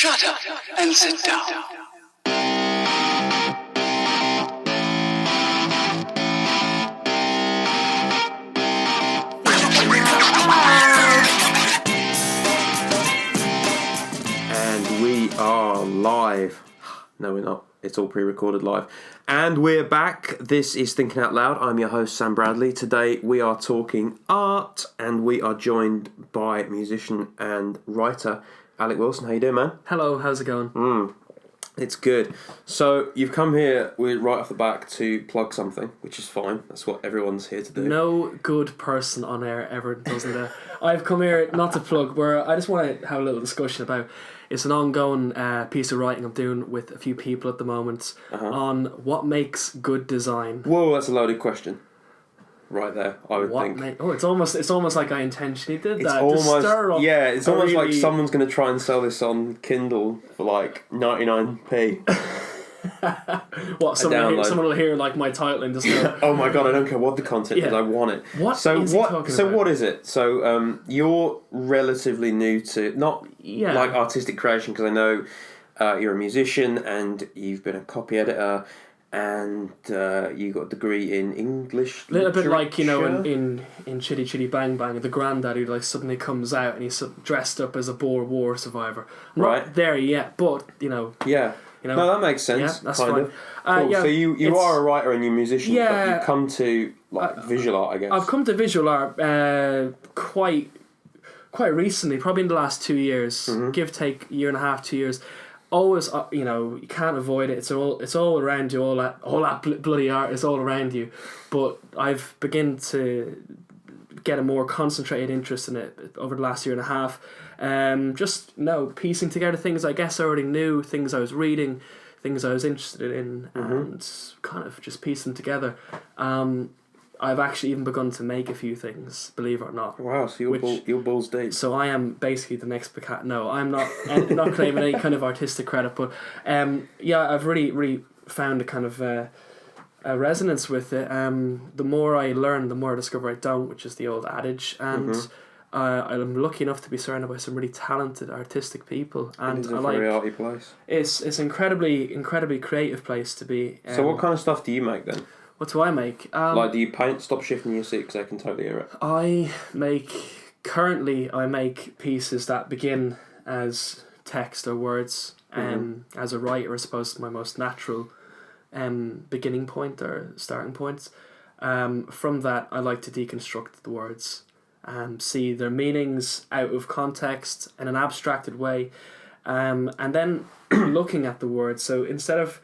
Shut up and sit down. And we are live. No, we're not. It's all pre-recorded live. And we're back. This is Thinking Out Loud. I'm your host, Sam Bradley. Today we are talking art, and we are joined by musician and writer Alec Wilson. How you doing, man? Hello, how's it going? It's good. So you've come here right off the back to plug something, which is fine. That's what everyone's here to do. No good person on air ever doesn't it? I've come here not to plug, where I just want to have a little discussion about. It's an ongoing piece of writing I'm doing with a few people at the moment on what makes good design. Whoa, that's a loaded question. Right there, I would think. It's almost like I intentionally did that. Almost, to stir up it's almost really... like someone's going to try and sell this on Kindle for like 99p. Someone will hear like my title and just go, oh my god, I don't care what the content is, I want it. What is it? So you're relatively new to like artistic creation, because I know you're a musician and you've been a copy editor. And you got a degree in English literature. A little bit like, in Chitty Chitty Bang Bang, the granddad who like suddenly comes out and he's dressed up as a Boer War survivor. I'm not there yet, but Yeah. No, that makes sense. Yeah, that's kind fine. of. Cool. So you are a writer and you're a musician, but you've come to visual art, I guess. I've come to visual art quite recently, probably in the last 2 years, give take year and a half, 2 years. Always, you can't avoid it. It's all around you. All that bloody art is all around you. But I've begun to get a more concentrated interest in it over the last year and a half. Piecing together things I guess I already knew, things I was reading, things I was interested in, and kind of just piece them together. I've actually even begun to make a few things, believe it or not. Wow, so you're balls deep. So I am basically the next Picasso. No, I'm not claiming any kind of artistic credit, but I've really found a kind of a resonance with it. The more I learn, the more I discover I don't, which is the old adage. And I'm lucky enough to be surrounded by some really talented artistic people. And it is a very arty place. It's incredibly creative place to be. So what kind of stuff do you make then? What do I make? Do you paint? Stop shifting your seat because I can totally hear it. I make pieces that begin as text or words. As a writer, I suppose my most natural beginning point or starting points. From that, I like to deconstruct the words, see their meanings out of context in an abstracted way, and then looking at the words. So instead of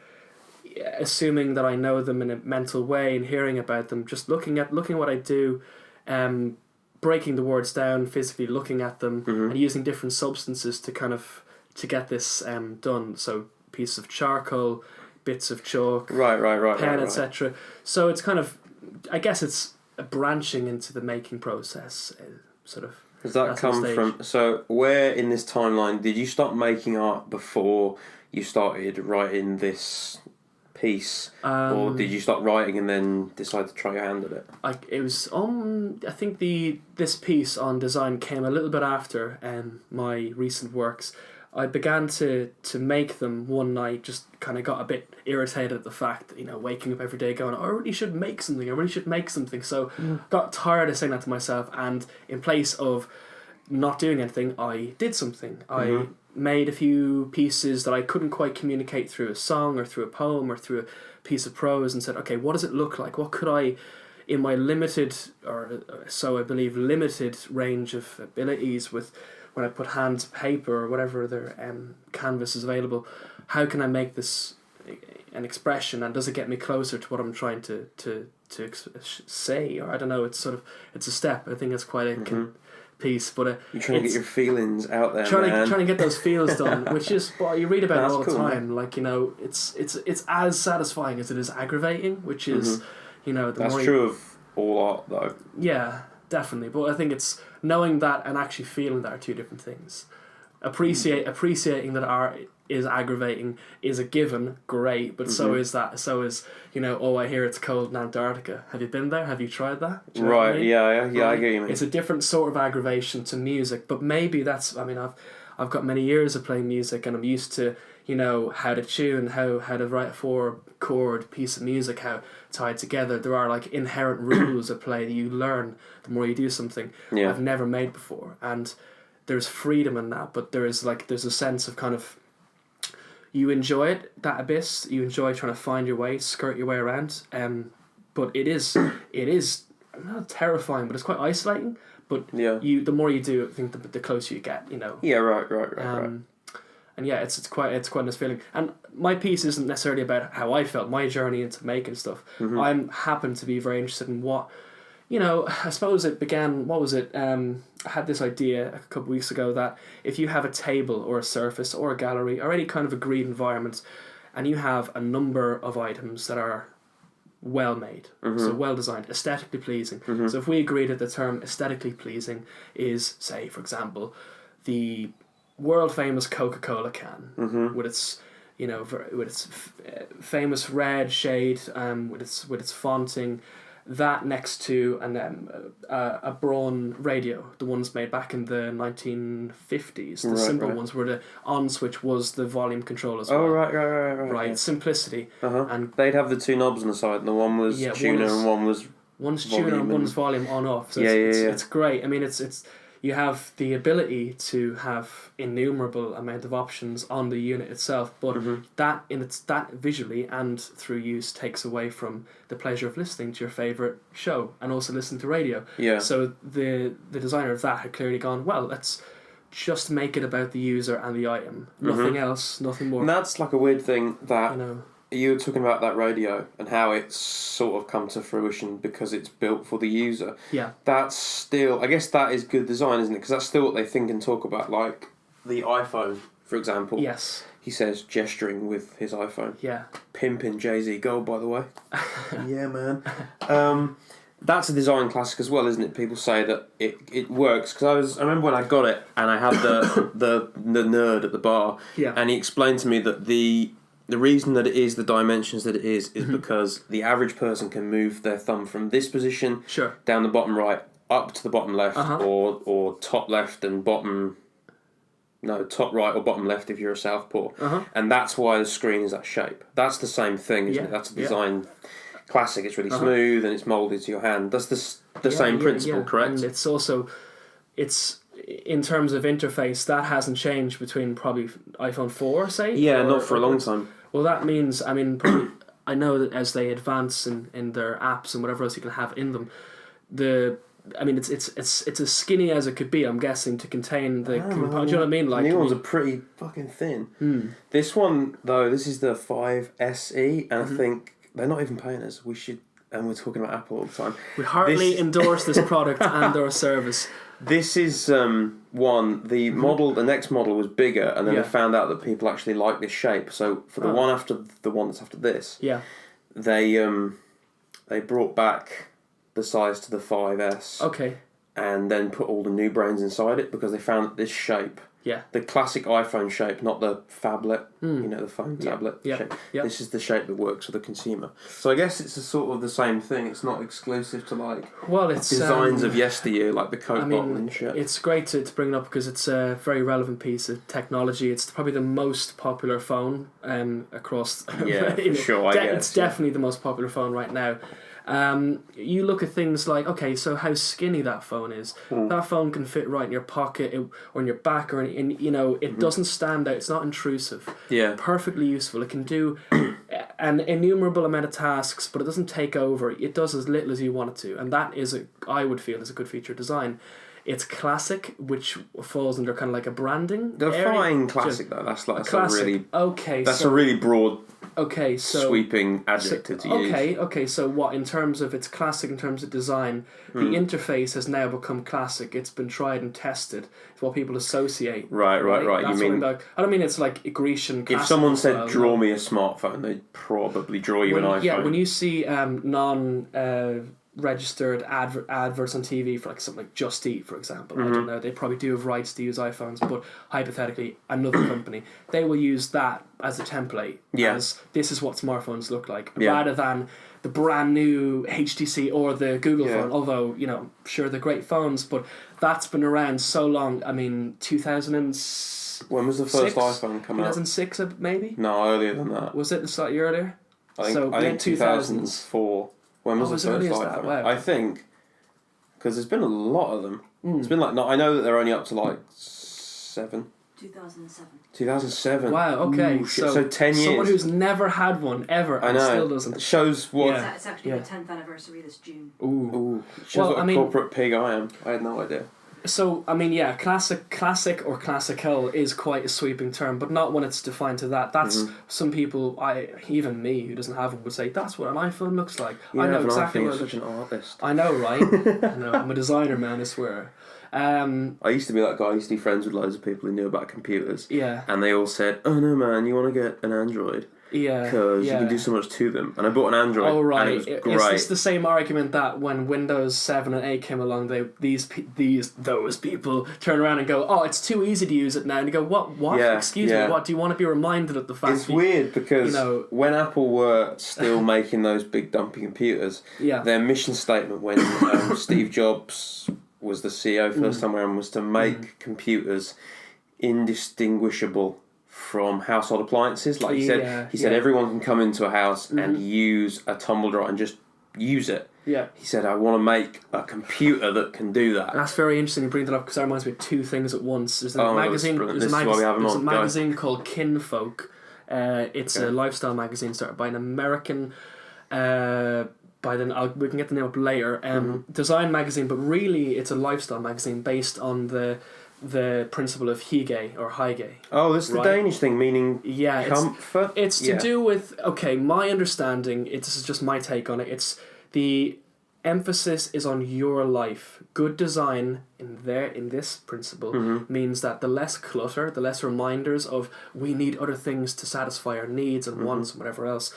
assuming that I know them in a mental way and hearing about them, just looking at what I do, breaking the words down physically, looking at them, and using different substances to get this done. So pieces of charcoal, bits of chalk, pen, etc. So it's kind of, I guess it's a branching into the making process, sort of. Does that come from? So where in this timeline did you start making art before you started writing this piece, or did you start writing and then decide to try your hand at it? It was I think this piece on design came a little bit after my recent works. I began to make them one night, just kind of got a bit irritated at the fact that, waking up every day going, I really should make something. So got tired of saying that to myself, and in place of not doing anything, I did something. I made a few pieces that I couldn't quite communicate through a song or through a poem or through a piece of prose, and said, okay, what does it look like? What could I, in my limited, or so I believe, limited range of abilities, with when I put hand to paper or whatever other canvas is available, how can I make this an expression, and does it get me closer to what I'm trying to say? Or I don't know, it's a step. I think it's quite a piece, but you're trying to get your feelings out there, trying to get those feels done, which is what you read about all the time, man. Like, it's as satisfying as it is aggravating, which is that's true of all art though. Yeah, definitely, but I think it's knowing that and actually feeling that are two different things. Appreciating that art is aggravating is a given, great, but so is I hear it's cold in Antarctica. Have you been there? Have you tried that? I mean? Yeah, I get you, man. It's a different sort of aggravation to music, but maybe that's, I've got many years of playing music, and I'm used to, you know, how to tune, how to write a 4-chord piece of music, how tie it together. There are like inherent rules of play that you learn the more you do something I've never made before, and there's freedom in that. But there's a sense of kind of, you enjoy it, that abyss. You enjoy trying to find your way, skirt your way around. But it is not terrifying, but it's quite isolating. But the more you do it, I think the closer you get. You know. Yeah. Right. And yeah, it's quite a nice feeling. And my piece isn't necessarily about how I felt, my journey into making stuff. I'm happen to be very interested in what, you know, I suppose it began, what was it? I had this idea a couple of weeks ago that if you have a table or a surface or a gallery or any kind of agreed environment, and you have a number of items that are well made, so well designed, aesthetically pleasing. So if we agree that the term aesthetically pleasing is, say, for example, the world famous Coca-Cola can with its, you know, with its famous red shade, with its fonting, that next to a Braun radio, the ones made back in the 1950s, the simple ones where the on switch was the volume control as well. Oh right. Simplicity. And they'd have the two knobs on the side, and the one was tuner and one was one's tuner and one's volume on off. So it's great. I mean, it's you have the ability to have innumerable amount of options on the unit itself, but that visually and through use takes away from the pleasure of listening to your favourite show and also listening to radio. Yeah. So the designer of that had clearly gone, well, let's just make it about the user and the item. Nothing else, nothing more. And that's like a weird thing that... You know, you were talking about that radio and how it's sort of come to fruition because it's built for the user. Yeah. That's still... I guess that is good design, isn't it? Because that's still what they think and talk about. Like the iPhone, for example. Yes. He says gesturing with his iPhone. Yeah. Pimping Jay-Z Gold, by the way. Yeah, man. That's a design classic as well, isn't it? People say that it works. Because I remember when I got it and I had the nerd at the bar. Yeah. And he explained to me that the reason that it is the dimensions that it is because the average person can move their thumb from this position down the bottom right up to the bottom left or top left and top right or bottom left if you're a southpaw. And that's why the screen is that shape. That's the same thing, isn't it? That's a design classic. It's really smooth and it's moulded to your hand. That's the same principle, correct? And it's also... in terms of interface, that hasn't changed between probably iPhone 4, say? Yeah, not for a long time. Well, that means, I mean, probably, I know that as they advance in their apps and whatever else you can have in them, it's as skinny as it could be, I'm guessing, to contain the... do you know what I mean? Like, new ones are pretty fucking thin. This one, though, this is the 5 SE, and I think they're not even paying us. We should... And we're talking about Apple all the time. We heartily endorse this product and our service. This is one. The model, the next model was bigger, and then they found out that people actually like this shape. So for the one after the one that's after this, they brought back the size to the 5S. Okay. And then put all the new brains inside it because they found that this shape. Yeah. The classic iPhone shape, not the phablet, the phone tablet shape. Yep. This is the shape that works for the consumer. So I guess it's a sort of the same thing. It's not exclusive to it's designs of yesteryear, like the Coke bottle and shit. It's great to bring it up because it's a very relevant piece of technology. It's probably the most popular phone across... Yeah, for sure, I guess. It's definitely the most popular phone right now. You look at things like, okay, so how skinny that phone is. That phone can fit right in your pocket or in your back, or it doesn't stand out. It's not intrusive. Yeah. Perfectly useful. It can do an innumerable amount of tasks, but it doesn't take over. It does as little as you want it to, and that is I would feel is a good feature of design. It's classic, which falls under kind of like a branding. Define classic though. That's like classic. A really broad. Sweeping adjective to use. Okay, so what, in terms of it's classic in terms of design, the interface has now become classic. It's been tried and tested. It's what people associate. Right. That's you mean... I don't mean it's like Grecian classic. If someone said, draw me a smartphone, they'd probably draw you an iPhone. Yeah, when you see registered adverts on TV for like something like Just Eat, for example. I don't know. They probably do have rights to use iPhones, but hypothetically, another company, they will use that as a template. Yeah. As this is what smartphones look like, Yeah. rather than the brand new HTC or the Google Yeah. phone. Although, you know, sure, they're great phones, but that's been around so long. I mean, 2006. When was the first iPhone come out? 2006, maybe? No, earlier than that. Was it slightly earlier? I think 2004. When was the as first early as iPhone? that? Wow. I think, because there's been a lot of them. It's been like, no, I know that they're only up to like 2007. 2007. Wow, okay. Ooh, shit. So 10 years. Someone who's never had one, ever, I and know. still doesn't. It shows what... Yeah. It's actually the 10th anniversary this June. Ooh. Ooh, it shows Well, what I a mean- corporate pig I am. I had no idea. So, I mean, yeah, classic or classical is quite a sweeping term, but not when it's defined to that. That's some people, even me, who doesn't have one, would say, that's what an iPhone looks like. You I know have an exactly iPhone, what you're such an artist. I know, right? I know, I'm a designer, man, I swear. I used to be that guy. I used to be friends with loads of people who knew about computers. Yeah. And they all said, oh no man, you want to get an Android? Yeah. Because you yeah. can do so much to them. And I bought an Android. Oh right, And it was great. is this the same argument that when Windows 7 and 8 came along, those people turn around and go, oh, it's too easy to use it now, and you go, what? Yeah, Excuse yeah. me, what? Do you want to be reminded of the fact? It's weird because when Apple were still making those big dumpy computers, Yeah. their mission statement when Steve Jobs was the CEO first time around was to make computers indistinguishable from household appliances. Like he said, everyone can come into a house and use a tumble dryer and just use it. Yeah. He said, I want to make a computer that can do that. And that's very interesting you bring that up because that reminds me of two things at once. There's a Oh, magazine. that's There's brilliant. This is why we have 'em there's a on. Go. magazine called Kinfolk. It's a lifestyle magazine started by an American. We can get the name up later. Design magazine, but really it's a lifestyle magazine based on the principle of hygge or hygge. Oh, this is the Danish thing, meaning comfort? It's to do with, my understanding, this is just my take on it, it's the emphasis is on your life. Good design in this principle means that the less clutter, the less reminders of we need other things to satisfy our needs and wants and whatever else.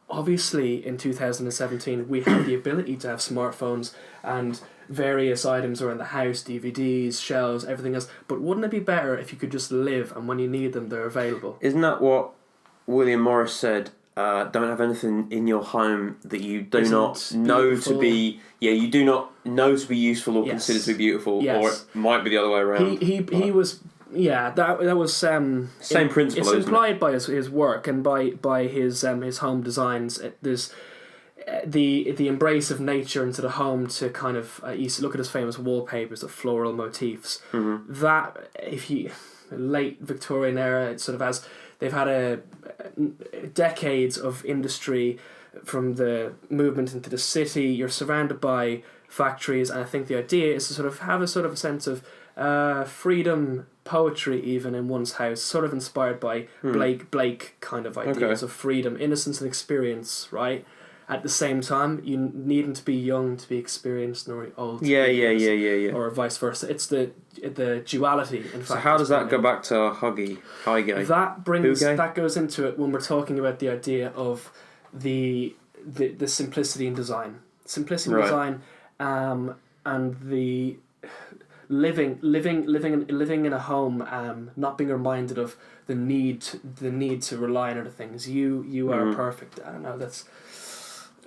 Obviously, in 2017, we have the ability to have smartphones and various items around the house, DVDs, shelves, everything else. But wouldn't it be better if you could just live and when you need them, they're available? Isn't that what William Morris said? Don't have anything in your home that you do not know to be... Yeah, you do not know to be useful or consider to be beautiful, or it might be the other way around. He was... Yeah, that was same principle. It's implied by his work and by his home designs. There's the embrace of nature into the home to kind of you look at his famous wallpapers of floral motifs. That if you late Victorian era, it sort of as they've had decades of industry from the movement into the city. You're surrounded by factories, and I think the idea is to sort of have a sort of a sense of freedom, poetry even in one's house, sort of inspired by Blake kind of ideas of freedom, innocence and experience, right? At the same time, you needn't to be young to be experienced nor old to be experienced, or vice versa. It's the duality, in fact. So how does that go back to hygge? That goes into it when we're talking about the idea of the simplicity in design. Simplicity in design and the living in a home, not being reminded of the need to rely on other things. You are perfect. I don't know. That's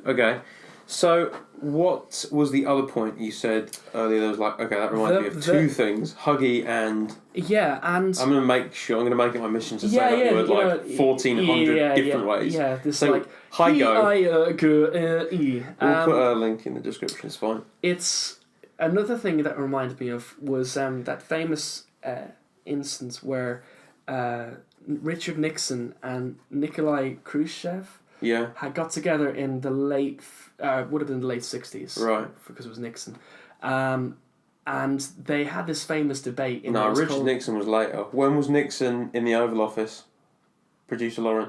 okay. So what was the other point you said earlier? That was like, okay, that reminds me of two things: huggy and and I'm gonna make it my mission to say that word like 1,400 different ways. Yeah, this so like hygge. We'll put a link in the description. It's fine. It's another thing that reminded me of was that famous instance where Richard Nixon and Nikolai Khrushchev had got together in the late would have been the late 60s, right? Because it was Nixon, and they had this famous debate. Richard Nixon was later. When was Nixon in the Oval Office? Producer Lauren.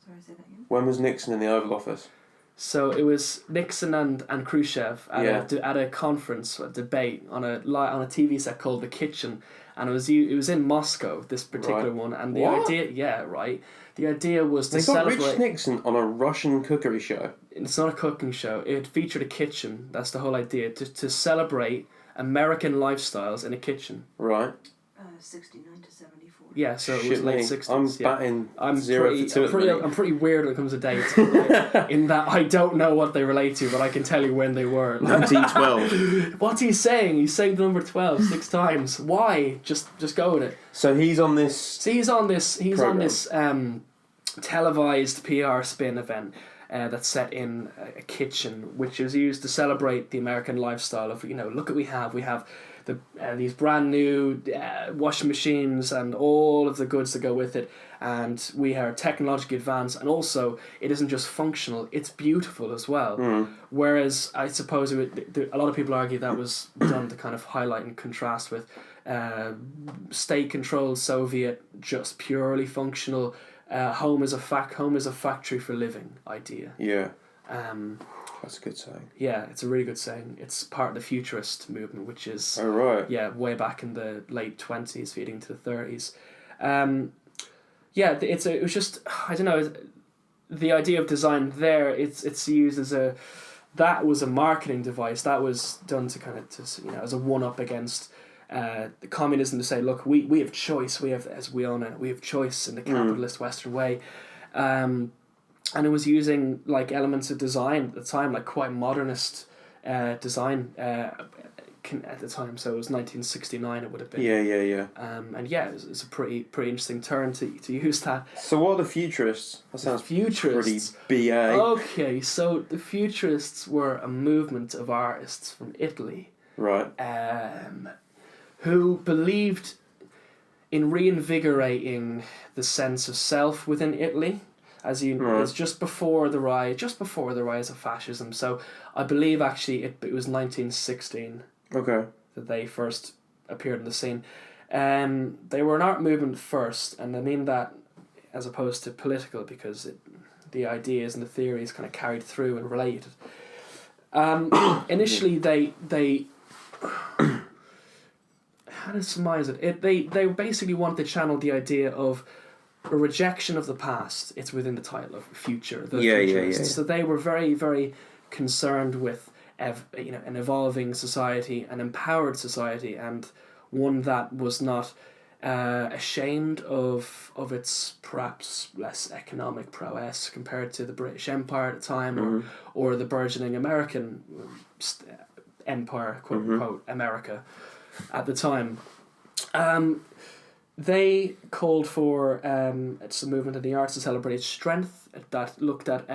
Sorry, say that again. When was Nixon in the Oval Office? So it was Nixon and Khrushchev at a conference, a debate on a TV set called The Kitchen, and it was in Moscow, this particular one, and the idea was to They got celebrate. Rich Nixon on a Russian cookery show. It's not a cooking show. It featured a kitchen. That's the whole idea, to celebrate American lifestyles in a kitchen. Right. 69 to 74. Yeah, so it was late 60s. I'm batting 0 for 2 I'm pretty weird when it comes to dates. In that I don't know what they relate to, but I can tell you when they were. 1912. What's he saying? He's saying the number 12 6 times. Why? Just go with it. So he's on this. So he's on this televised PR spin event that's set in a kitchen, which is used to celebrate the American lifestyle of, look what we have these brand new washing machines and all of the goods that go with it, and we are technologically advanced, and also it isn't just functional, it's beautiful as well. Whereas I suppose a lot of people argue that was done to kind of highlight and contrast with state-controlled Soviet, just purely functional, home is a factory for living idea. Yeah. That's a good saying. Yeah, it's a really good saying. It's part of the futurist movement, which is way back in the late 20s, feeding to the 30s. It was just, I don't know, the idea of design there. It's used as that was a marketing device that was done to kind of as a one up against communism, to say, look, we have choice. We have, as we all know, we have choice in the capitalist Western way. And it was using like elements of design at the time, like quite modernist design at the time. So it was 1969. It would have been. Yeah. It's a pretty interesting turn to use that. So what are the futurists? That sounds futurists. Pretty BA. Okay, so the futurists were a movement of artists from Italy, right? Who believed in reinvigorating the sense of self within Italy. It's just before the rise of fascism. So I believe actually it was 1916. Okay. That they first appeared on the scene. They were an art movement first, and I mean that as opposed to political, because the ideas and the theories kind of carried through and related. Initially, they how to surmise it? They basically wanted to channel the idea of a rejection of the past. It's within the title of future. Yeah. So they were very, very concerned with an evolving society, an empowered society, and one that was not ashamed of its perhaps less economic prowess compared to the British Empire at the time, or the burgeoning American empire, quote unquote, America at the time. They called for it's a movement in the arts to celebrate strength that looked at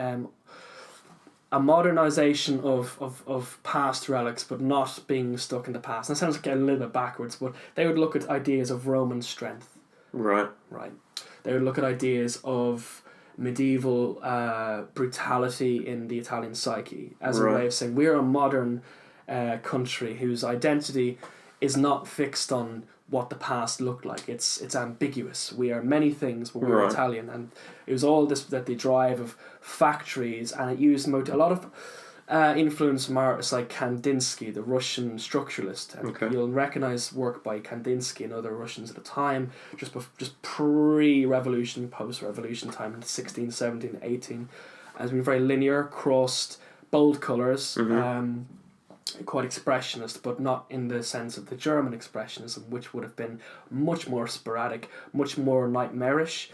a modernization of past relics, but not being stuck in the past. And it sounds like a little bit backwards, but they would look at ideas of Roman strength. Right. They would look at ideas of medieval brutality in the Italian psyche as a way of saying we're a modern country whose identity is not fixed on what the past looked like. It's ambiguous. We are many things, but we're Italian, and it was all this that the drive of factories, and it used a lot of influence from artists like Kandinsky, the Russian structuralist. And you'll recognize work by Kandinsky and other Russians at the time, just pre-revolution, post-revolution time in 16, 17, 18, has been very linear, crossed, bold colours. Quite expressionist, but not in the sense of the German expressionism, which would have been much more sporadic, much more nightmarish,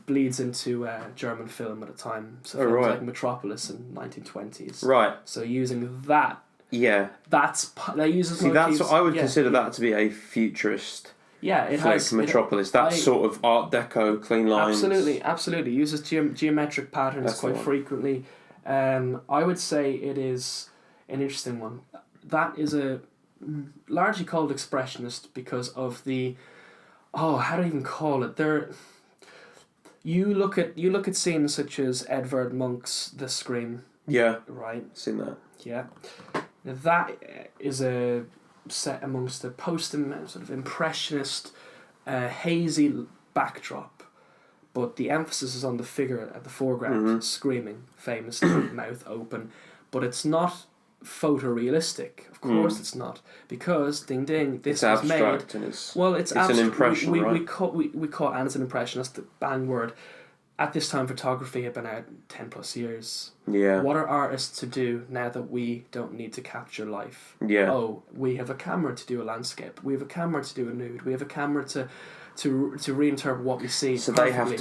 bleeds into German film at a time. So films like Metropolis in 1920s. Right. So using that. Yeah. They use as that's what I would consider that to be a futurist. Yeah, it has Metropolis. That's sort of Art Deco, clean lines. Absolutely. Uses geometric patterns quite frequently. I would say it is an interesting one. That is a largely called expressionist because of the how do I even call it? You look at scenes such as Edvard Munch's The Scream. Yeah. Right. Seen that. Yeah. Now that is a set amongst the sort of impressionist, hazy backdrop, but the emphasis is on the figure at the foreground screaming, famously, mouth open, but it's not photorealistic. Of course it's not, because ding ding, this It's was abstract made. and it's It's an impression, we, right? we call it, and it's an impression. That's the bang word. At this time, photography had been out 10 plus years. Yeah. What are artists to do now that we don't need to capture life? Yeah. Oh, we have a camera to do a landscape. We have a camera to do a nude. We have a camera to reinterpret what we see. So perfectly. they have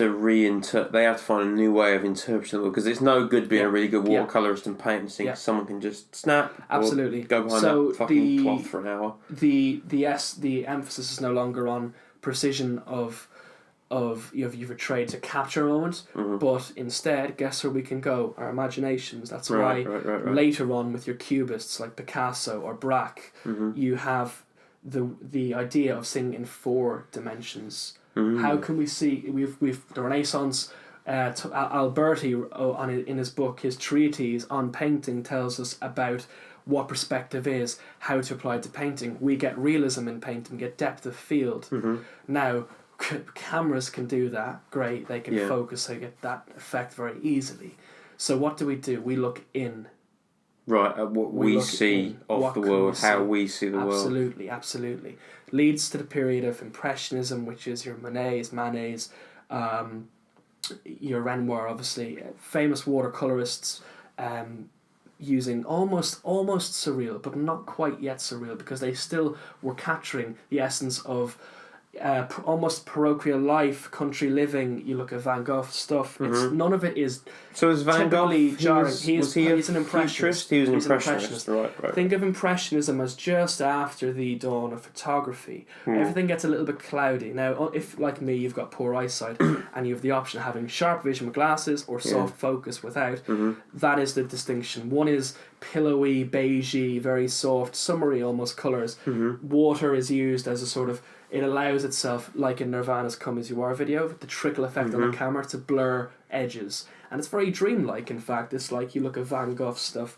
to they have to find a new way of interpreting it, because it's no good being a really good watercolorist and painting. Yeah. Someone can just snap. Absolutely. Or go behind So that fucking cloth for an hour. The emphasis is no longer on precision of you've a trade to capture a moment, but instead, guess where we can go? Our imaginations. That's why later on with your cubists like Picasso or Braque, you have the idea of seeing in 4 dimensions. How can we see? We've the Renaissance. Alberti in his book, his treatise on painting, tells us about what perspective is, how to apply it to painting. We get realism in painting, we get depth of field. Now, cameras can do that, great, they can focus, they get that effect very easily. So what do? We look in. Right, at what we see of the world, how we see the world. Absolutely. Leads to the period of Impressionism, which is your Monets, Manets, your Renoir, obviously, famous watercolorists, using almost surreal, but not quite yet surreal, because they still were capturing the essence of almost parochial life, country living. You look at Van Gogh stuff. It's none of it is. So is Van Gogh? Jarring. Was he an impressionist? He was an impressionist. Right. Think of Impressionism as just after the dawn of photography. Everything gets a little bit cloudy. Now, if like me, you've got poor eyesight and you have the option of having sharp vision with glasses or soft focus without, that is the distinction. One is pillowy, beigey, very soft, summery almost colours. Water is used as a sort of, it allows itself, like in Nirvana's Come As You Are video, the trickle effect on the camera to blur edges. And it's very dreamlike, in fact. It's like you look at Van Gogh stuff,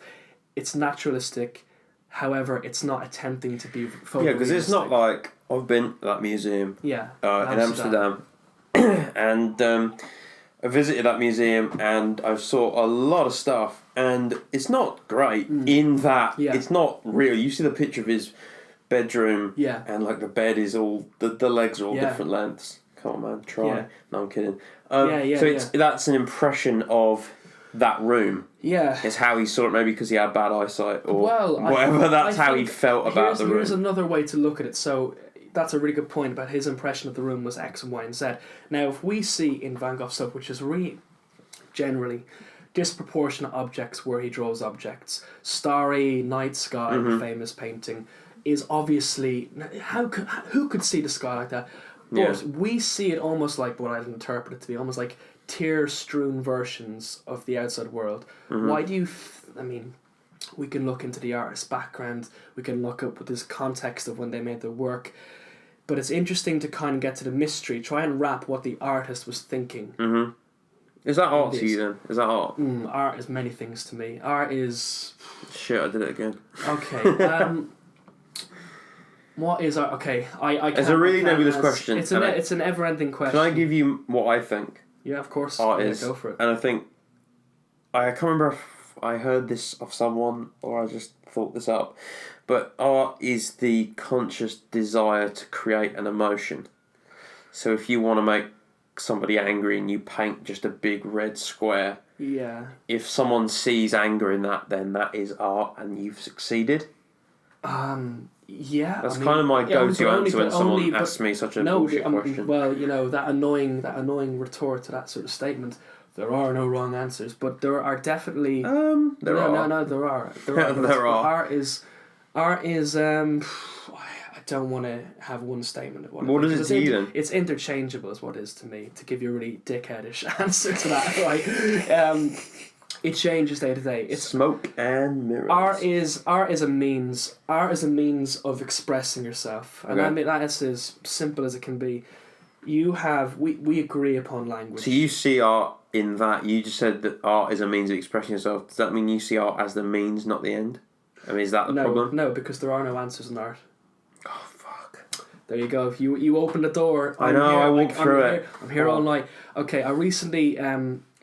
it's naturalistic, however, it's not attempting to be photorealistic. Yeah, because it's not like, I've been to that museum in Amsterdam, and I visited that museum and I saw a lot of stuff, and it's not great in that it's not real. You see the picture of his bedroom, and like the bed is all the legs are all different lengths. Come on, man, try. No, I'm kidding. That's an impression of that room. Yeah, it's how he saw it, maybe because he had bad eyesight or whatever. That's how he felt about the room. Here's another way to look at it. So that's a really good point about his impression of the room was X and Y and Z. Now, if we see in Van Gogh stuff, which is really generally disproportionate objects where he draws objects, starry night sky, famous painting, is obviously, who could see the sky like that? But we see it almost like what I'd interpret it to be, almost like tear-strewn versions of the outside world. Why do you... we can look into the artist's background, we can look up with this context of when they made their work, but it's interesting to kind of get to the mystery, try and wrap what the artist was thinking. Is that art to you then? Is that art? Art is many things to me. Art is... Shit, I did it again. Okay, what is art? Okay, I can't... It's a really nebulous question. It's an ever-ending question. Can I give you what I think? Yeah, of course. Art is. Go for it. And I think... I can't remember if I heard this of someone or I just thought this up, but art is the conscious desire to create an emotion. So if you want to make somebody angry and you paint just a big red square, if someone sees anger in that, then that is art and you've succeeded. That's kind of my go-to answer when someone asks me such a bullshit question. Well, that annoying retort to that sort of statement. There are no wrong answers, but there are definitely. There are. Art is. I don't want to have one statement. What is it to you then? It's interchangeable, is what it is to me. To give you a really dickheadish answer to that, right? It changes day to day. It's smoke and mirrors. Art is a means. Art is a means of expressing yourself, and I mean that's as simple as it can be. We agree upon language. So you see art in that. You just said that art is a means of expressing yourself. Does that mean you see art as the means, not the end? I mean, is that the problem? No, because there are no answers in art. Oh fuck! There you go. If you open the door, I walked through it. I'm here all night. Okay, I recently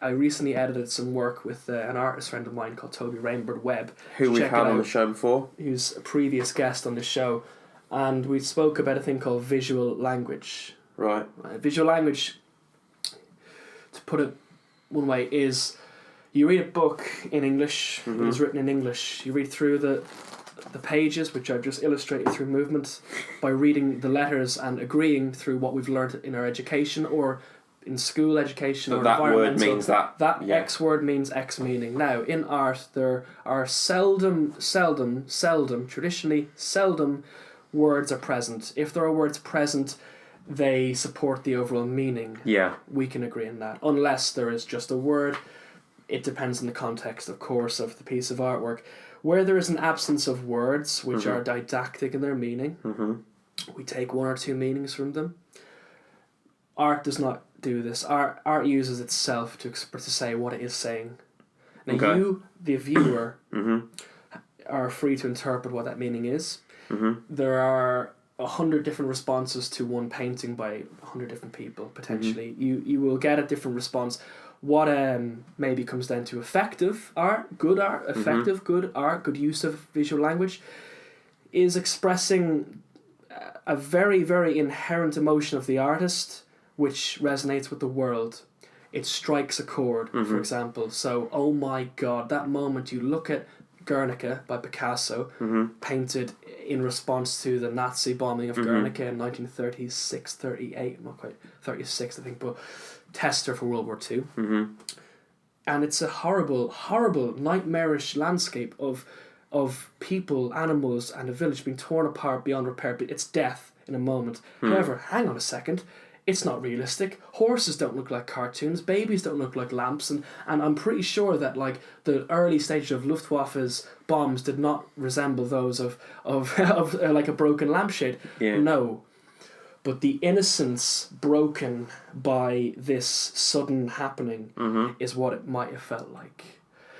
I recently edited some work with an artist friend of mine called Toby Rainbird Webb. Who we've Check had it on the out. show before. He was a previous guest on the show, and we spoke about a thing called visual language. Right. Visual language, to put it one way, is you read a book in English, it is written in English, you read through the pages, which are just illustrated through movement, by reading the letters and agreeing through what we've learned in our education or in school education, or That word environmental. means that. Yeah. X word means X meaning. Now, in art, there are traditionally seldom words are present. If there are words present, they support the overall meaning. Yeah. We can agree on that. Unless there is just a word, it depends on the context, of course, of the piece of artwork. Where there is an absence of words, which are didactic in their meaning, we take one or two meanings from them. Art does not do this. Art uses itself to say what it is saying. Now you, the viewer, are free to interpret what that meaning is. There are 100 different responses to one painting by 100 different people, potentially. You will get a different response. What maybe comes down to effective art, good art, good use of visual language, is expressing a very, very inherent emotion of the artist, which resonates with the world. It strikes a chord, for example. So, oh my God, that moment you look at Guernica by Picasso, painted in response to the Nazi bombing of Guernica in 1936, 38, not quite, 36 I think, but tester for World War II. And it's a horrible, horrible, nightmarish landscape of people, animals, and a village being torn apart beyond repair. But it's death in a moment. However, hang on a second. It's not realistic. Horses don't look like cartoons. Babies don't look like lamps. And I'm pretty sure that like the early stages of Luftwaffe's bombs did not resemble those of like a broken lampshade. Yeah. No. But the innocence broken by this sudden happening is what it might have felt like.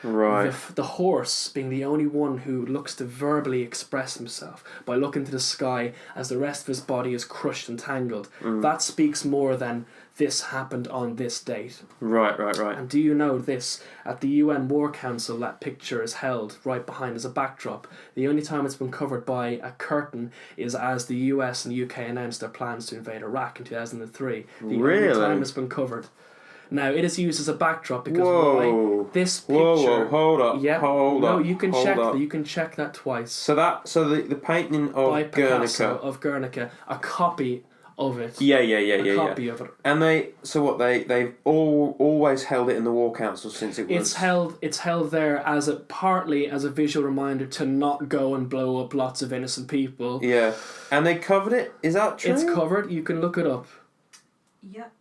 Right. The horse being the only one who looks to verbally express himself by looking to the sky as the rest of his body is crushed and tangled. That speaks more than this happened on this date. Right. And do you know this? At the UN War Council, that picture is held right behind as a backdrop. The only time it's been covered by a curtain is as the US and UK announced their plans to invade Iraq in 2003. The only time it's been covered. Now, it is used as a backdrop because this picture... Whoa, hold up, hold up. No, you can check that twice. So the painting of by Picasso, Guernica... of Guernica, a copy of it. Yeah. A copy of it. And they've always held it in the War Council since it was... It's held there partly as a visual reminder to not go and blow up lots of innocent people. Yeah. And they covered it? Is that true? It's covered. You can look it up. Yep.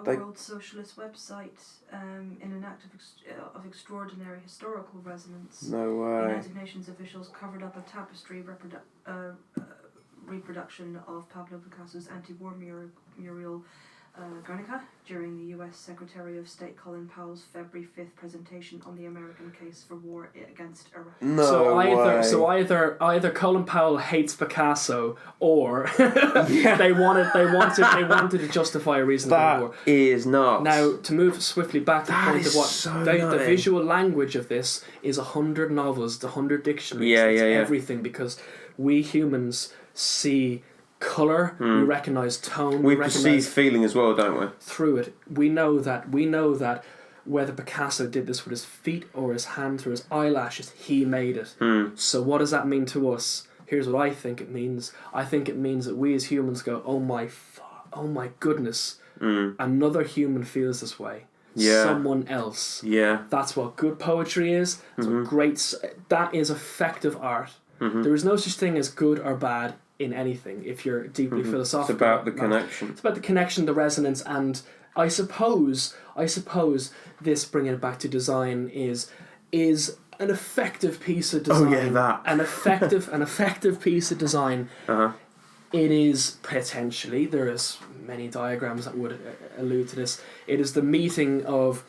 World Socialist website, in an act of extraordinary historical resonance. No way. United Nations officials covered up a tapestry reproduction of Pablo Picasso's anti-war mural Guernica during the US Secretary of State Colin Powell's February 5th presentation on the American case for war against Iraq. No way. Either Colin Powell hates Picasso or they wanted to justify a reason for war. That is nuts. Now, to move swiftly back to the point of what so the visual language of this is 100 novels, 100 dictionaries, everything, because we humans see colour, we recognise tone, we perceive feeling as well, don't we? Through it. We know that whether Picasso did this with his feet or his hands or his eyelashes, he made it. So what does that mean to us? Here's what I think it means. I think it means that we as humans go, oh my goodness, another human feels this way. Yeah. Someone else. Yeah. That's what good poetry is. That is effective art. There is no such thing as good or bad in anything if you're deeply philosophical. It's about the connection. It's about the connection, the resonance, and I suppose this, bringing it back to design, is an effective piece of design. Oh yeah, that. An effective piece of design. It is potentially, there is many diagrams that would allude to this, it is the meeting of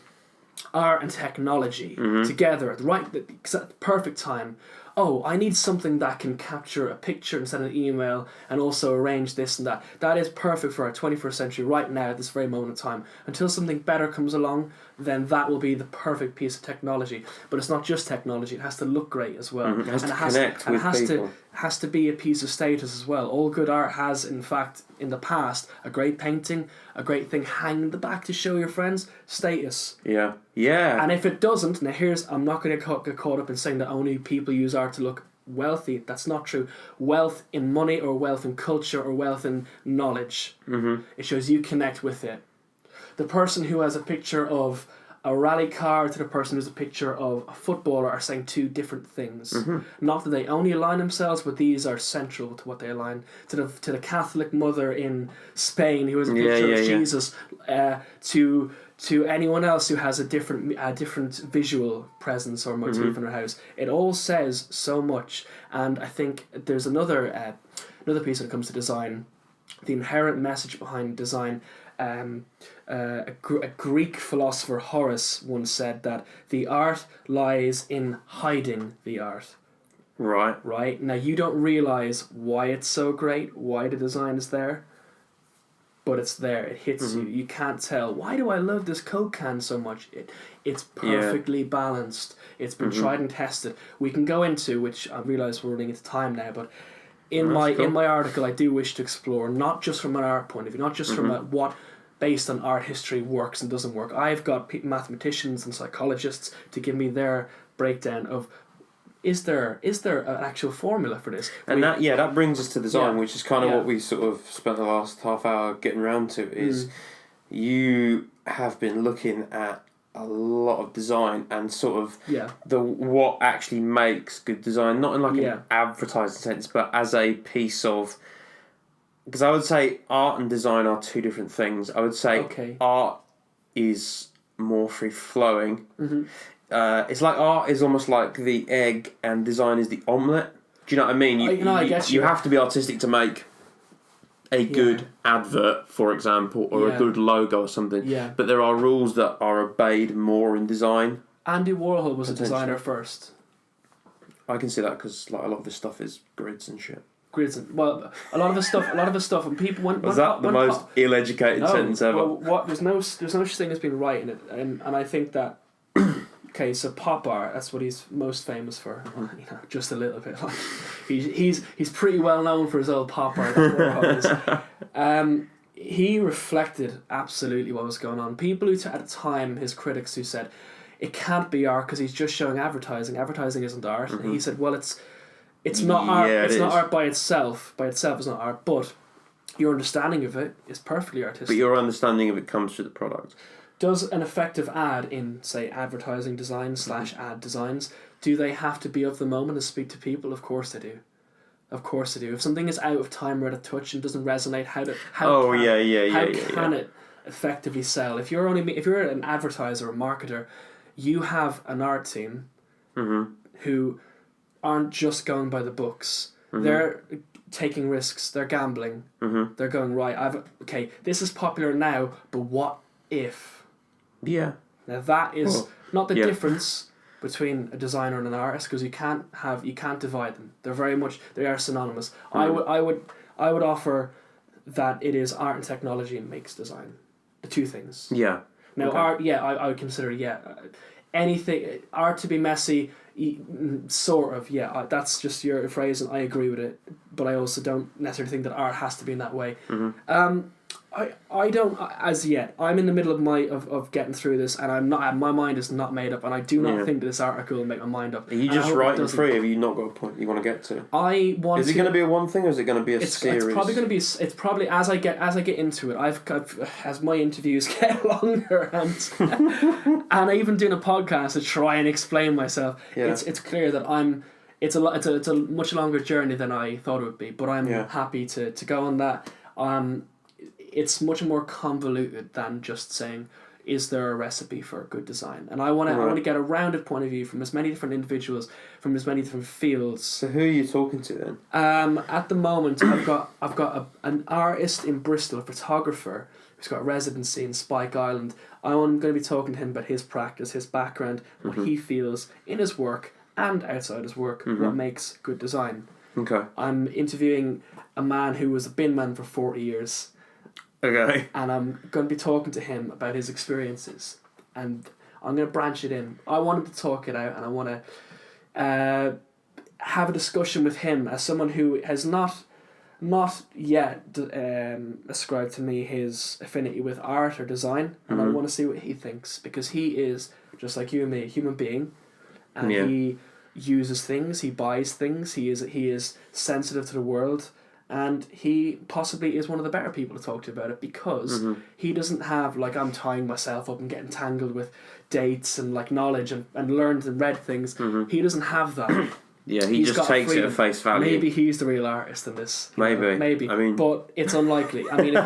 art and technology together at the perfect time oh, I need something that can capture a picture and send an email and also arrange this and that. That is perfect for our 21st century right now at this very moment in time. Until something better comes along, then that will be the perfect piece of technology. But it's not just technology, it has to look great as well. Mm-hmm. It has and to connect with people. Has to be a piece of status as well. All good art has, in fact, in the past, a great painting, a great thing hanging in the back to show your friends, status. Yeah. Yeah. And if it doesn't, now I'm not going to get caught up in saying that only people use art to look wealthy. That's not true. Wealth in money or wealth in culture or wealth in knowledge. Mm-hmm. It shows you connect with it. The person who has a picture of a rally car to the person who's a picture of a footballer are saying two different things. Mm-hmm. Not that they only align themselves, but these are central to what they align. To the Catholic mother in Spain who has a picture of Jesus, to anyone else who has a different visual presence or motif in their house. It all says so much, and I think there's another piece when it comes to design, the inherent message behind design. A Greek philosopher, Horace, once said that the art lies in hiding the art. Right? Now, you don't realise why it's so great, why the design is there, but it's there. It hits you. You can't tell. Why do I love this Coke can so much? It's perfectly balanced. It's been tried and tested. We can go into, which I realise we're running into time now, but in my article, I do wish to explore, not just from an art point of view, not just from what based on art history works and doesn't work. I've got mathematicians and psychologists to give me their breakdown of is there an actual formula for this? And that brings us to design, which is kind of what we sort of spent the last half hour getting around to. Is you have been looking at a lot of design and sort of what actually makes good design, not in like an advertising sense, but as a piece of. Because I would say art and design are two different things. I would say art is more free flowing. Mm-hmm. It's like art is almost like the egg and design is the omelette. Do you know what I mean? You have to be artistic to make a good advert, for example, or a good logo or something. Yeah. But there are rules that are obeyed more in design. Andy Warhol was a designer first. I can see that because like a lot of this stuff is grids and shit. Well, a lot of the stuff, and people was that the most ill-educated sentence ever? Well, there's no such thing as being right in it, and I think that. Okay, so pop art, that's what he's most famous for. Just a little bit. Like, he's pretty well known for his old pop art. He reflected absolutely what was going on. People who at the time, his critics who said it can't be art because he's just showing advertising. Advertising isn't art. Mm-hmm. And he said, well, it's not art. It's not art by itself. By itself, it's not art. But your understanding of it is perfectly artistic. But your understanding of it comes through the product. Does an effective ad in, say, advertising design / ad designs, do they have to be of the moment and speak to people? Of course they do. Of course they do. If something is out of time or out of touch and doesn't resonate, how can it effectively sell? If you're an advertiser or marketer, you have an art team who aren't just going by the books. Mm-hmm. They're taking risks. They're gambling. Mm-hmm. They're going, right, this is popular now, but what if? Yeah. Now that is not the difference between a designer and an artist, because you can't divide them. They are synonymous. Mm-hmm. I would offer that it is art and technology makes design. The two things. Yeah. Now art, I would consider anything art to be messy. Sort of, that's just your phrase, and I agree with it. But I also don't necessarily think that art has to be in that way. Mm-hmm. I don't as yet. I'm in the middle of getting through this, and I'm not. My mind is not made up, and I do not think that this article will make my mind up. Are you just writing free? Have you not got a point you want to get to? Is it going to be a one thing, or is it going to be a series? It's probably going to be. It's probably as I get into it. As my interviews get longer, and even doing a podcast to try and explain myself. Yeah. It's clear that It's a much longer journey than I thought it would be, but I'm happy to go on that. It's much more convoluted than just saying, is there a recipe for good design? And I want to get a rounded point of view from as many different individuals, from as many different fields. So who are you talking to then? At the moment, I've got an artist in Bristol, a photographer who's got a residency in Spike Island. I'm going to be talking to him about his practice, his background, what he feels in his work, and outside his work what makes good design. Okay. I'm interviewing a man who was a bin man for 40 years. Okay. And I'm going to be talking to him about his experiences. And I'm going to branch it in. I want him to talk it out, and I want to have a discussion with him as someone who has not yet ascribed to me his affinity with art or design, and I want to see what he thinks, because he is, just like you and me, a human being, and he uses things, he buys things, he is sensitive to the world, and he possibly is one of the better people to talk to about it, because he doesn't have, like, I'm tying myself up and getting tangled with dates and like knowledge and learned and read things. He doesn't have that. Yeah, he He's just got takes it freedom. at face value. Maybe he's the real artist in this. Maybe. I mean, but it's unlikely. I mean, if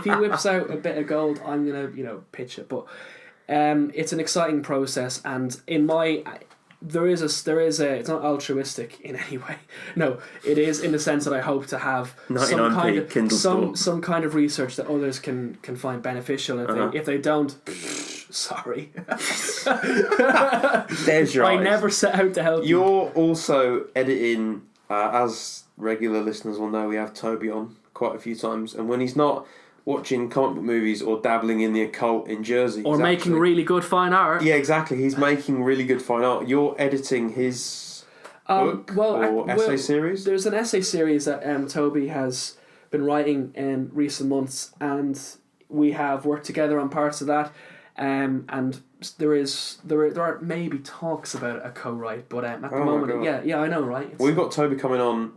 he whips out a bit of gold, I'm gonna pitch it. But it's an exciting process, and in my there is a it's not altruistic in any way. No, it is in the sense that I hope to have some kind of research that others can find beneficial. If they don't, sorry. There's your I eyes. never set out to help you. You're also editing, as regular listeners will know, we have Toby on quite a few times, and when he's not watching comic book movies or dabbling in the occult in Jersey, or making really good fine art. Yeah, exactly. He's making really good fine art. You're editing his book or essay series? There's an essay series that Toby has been writing in recent months, and we have worked together on parts of that. And there are maybe talks about a co-write, but at the moment, yeah, I know, right? We've got Toby coming on.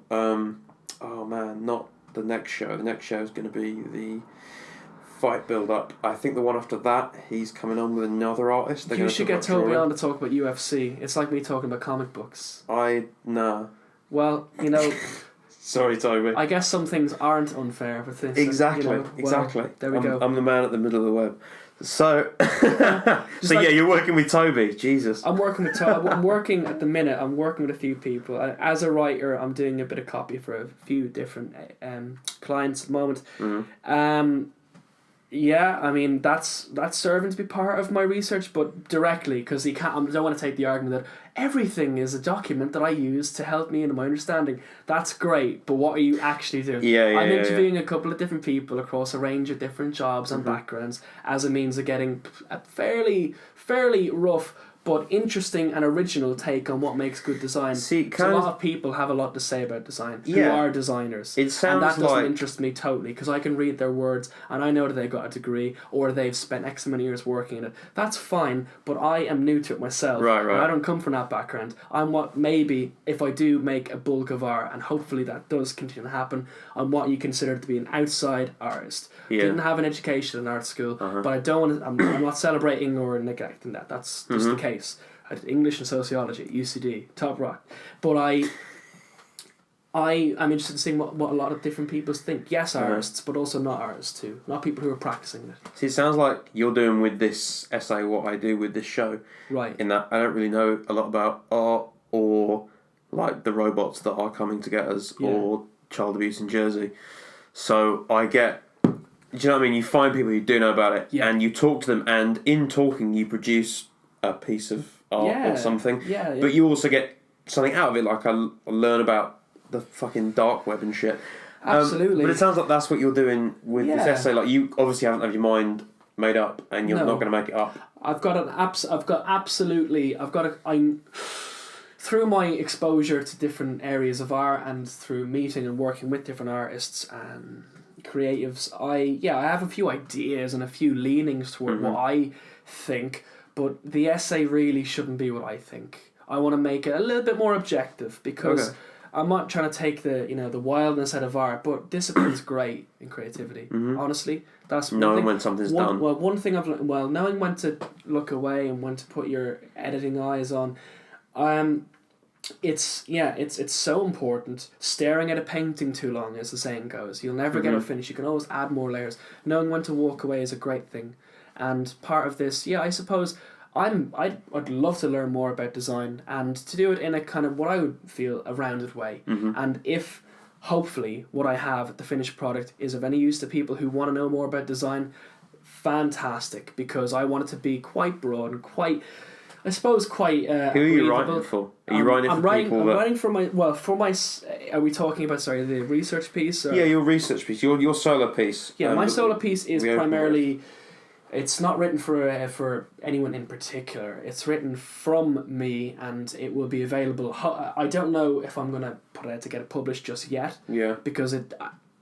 Not the next show. The next show is going to be the fight build-up. I think the one after that, he's coming on with another artist. You should get Toby on to talk about UFC. It's like me talking about comic books. Nah. Well, Sorry, Toby. I guess some things aren't unfair with this. Exactly. Exactly. There we go. I'm the man at the middle of the web. So, you're working with Toby. Jesus. I'm working with Toby. I'm working at the minute. I'm working with a few people. As a writer, I'm doing a bit of copy for a few different clients at the moment. Yeah, I mean that's serving to be part of my research, but directly, because I don't want to take the argument that everything is a document that I use to help me in my understanding. That's great, but what are you actually doing? I'm interviewing a couple of different people across a range of different jobs and backgrounds as a means of getting a fairly rough but interesting and original take on what makes good design. See, a lot of people have a lot to say about design who are designers. It sounds and that doesn't like interest me totally, because I can read their words and I know that they've got a degree or they've spent X amount of years working in it. That's fine, but I am new to it myself. Right. And I don't come from that background. I'm what maybe, if I do make a bulk of art, and hopefully that does continue to happen, I'm what you consider to be an outside artist. Didn't have an education in art school, but I don't want to, I'm not celebrating or neglecting that. That's just the case. I did English and sociology at UCD, top rock. But I'm interested in seeing what a lot of different people think. Yes, artists, but also not artists too. Not people who are practicing it. See, it sounds like you're doing with this essay what I do with this show. Right. In that I don't really know a lot about art or like the robots that are coming to get us or child abuse in Jersey. So I get... Do you know what I mean? You find people who do know about it and you talk to them, and in talking you produce a piece of art or something, but you also get something out of it. Like I learn about the fucking dark web and shit. Absolutely. But it sounds like that's what you're doing with this essay. Like you obviously haven't had your mind made up, and you're not going to make it up. Through my exposure to different areas of art and through meeting and working with different artists and creatives, I have a few ideas and a few leanings toward what I think. But the essay really shouldn't be what I think. I want to make it a little bit more objective, because I'm not trying to take the wildness out of art, but discipline's great in creativity. Honestly, that's knowing when something's done. Well, one thing I've learned, knowing when to look away and when to put your editing eyes on. It's so important. Staring at a painting too long, as the saying goes, you'll never get it finished. You can always add more layers. Knowing when to walk away is a great thing. And part of this, I suppose I'd love to learn more about design, and to do it in a kind of what I would feel a rounded way. And if hopefully what I have, the finished product, is of any use to people who want to know more about design, fantastic, because I want it to be quite broad and quite... I suppose quite. Who are you writing for? Are you writing for people I'm that? writing for my. Well, for my. Are we talking about the research piece? Or? Yeah, your research piece, your solo piece. Yeah, my solo piece is we open primarily. It's not written for anyone in particular. It's written from me, and it will be available. I don't know if I'm gonna put it out to get it published just yet. Yeah. Because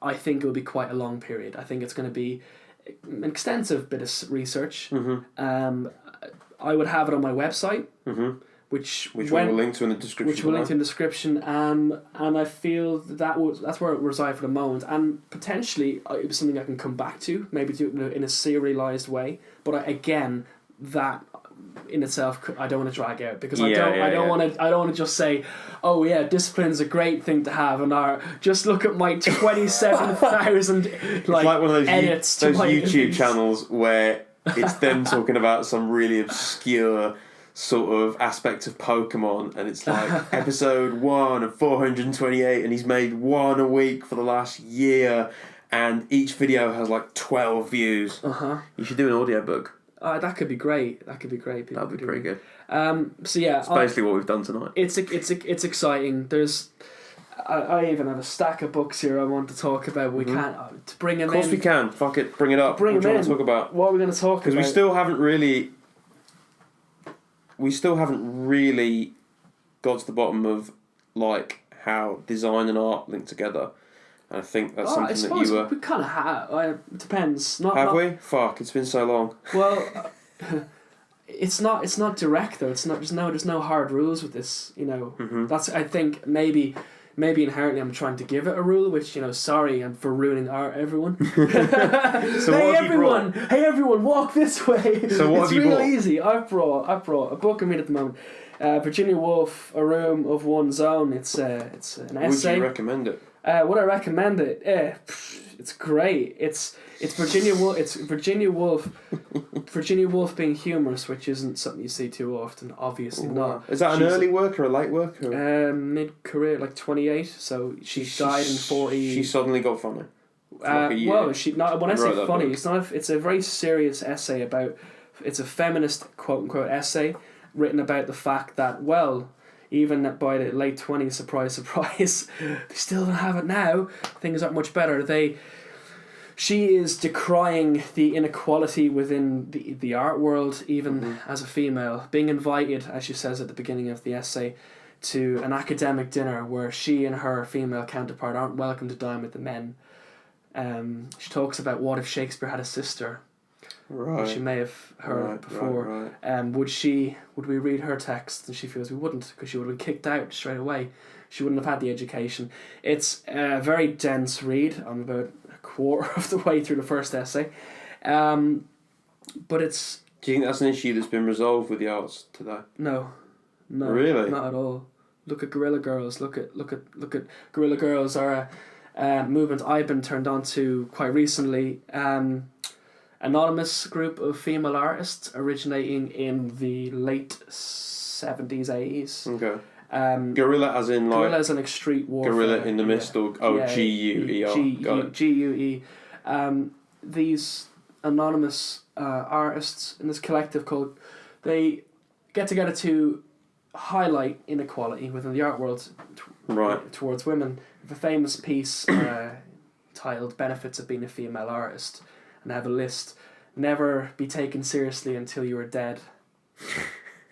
I think it will be quite a long period. I think it's going to be an extensive bit of research. Mm-hmm. I would have it on my website, Mm-hmm. which we'll link to in the description. Which we'll link to in the description. And I feel that's where it resides for the moment. And potentially it was something I can come back to, maybe do it in a serialized way. But again, that in itself, I don't want to drag out because I don't want to just say, oh yeah, discipline's a great thing to have, and just look at my 27,000 it's like one of those edits those to my YouTube channels where it's them talking about some really obscure sort of aspect of Pokemon, and it's like episode 1 of 428, and he's made one a week for the last year, and each video has like 12 views. You should do an audiobook. That could be great. That'd be pretty good. So yeah, it's basically what we've done tonight. It's exciting. There's, I even have a stack of books here I want to talk about. We can't to bring them in. Of course we can. Fuck it, bring it up. Bring what do you them want to talk about? What are we going to talk about? Because we still haven't really got to the bottom of like how design and art link together. And I think that's something that you were. We kind of have. It depends. Have we? Fuck! It's been so long. Well, it's not direct though. It's not. There's no hard rules with this. You know. Mm-hmm. That's. I think maybe inherently I'm trying to give it a rule, which sorry, I'm for ruining art. Everyone. So hey everyone, walk this way. So what it's have you real brought? Easy. I've brought a book I'm reading at the moment. Virginia Woolf, A Room of One's Own. It's an essay. Would you recommend it? Would I recommend it? It's great. It's Virginia Woolf. It's Virginia Woolf. Virginia Woolf being humorous, which isn't something you see too often. Obviously not. Is that an early work or a late work? Or? Mid-career, like 28. So she died in 40. She suddenly got funny. Like a year. Well, she not. When I say funny, book. it's a very serious essay about. It's a feminist quote unquote essay written about the fact that even by the late 20s, surprise, surprise, they still don't have it now. Things aren't much better. She is decrying the inequality within the art world, even as a female. Being invited, as she says at the beginning of the essay, to an academic dinner where she and her female counterpart aren't welcome to dine with the men. She talks about what if Shakespeare had a sister. Right. She may have heard before. Right. Would we read her text? And she feels we wouldn't, because she would have been kicked out straight away. She wouldn't have had the education. It's a very dense read. I'm about a quarter of the way through the first essay. But it's... Do you think that's an issue that's been resolved with the arts today? No. Really? Not at all. Look at Guerrilla Girls. Look at Guerrilla Girls are a movement I've been turned on to quite recently. Anonymous group of female artists originating in the late 70s, 80s. Okay. Guerrilla as in like... Guerrilla as an extreme warfare. Guerrilla in the mist or... G-U-E-R. Got it. G-U-E. These anonymous artists in this collective called... They get together to highlight inequality within the art world towards women. The famous piece titled Benefits of Being a Female Artist. And have a list. Never be taken seriously until you are dead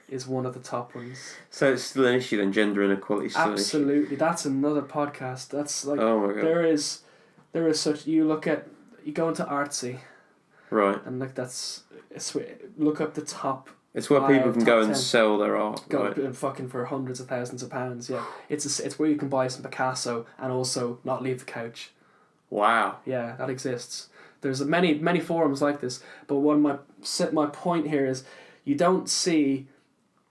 is one of the top ones. So it's still an issue then, gender inequality is still an issue? Absolutely. That's another podcast. That's like... Oh my God. There is such... You go into Artsy. Right. And look up the top... It's where people can go and 10. Sell their art. Go right. and fucking for hundreds of thousands of pounds, yeah. It's where you can buy some Picasso and also not leave the couch. Wow. Yeah, that exists. There's many forums like this, but my point here is you don't see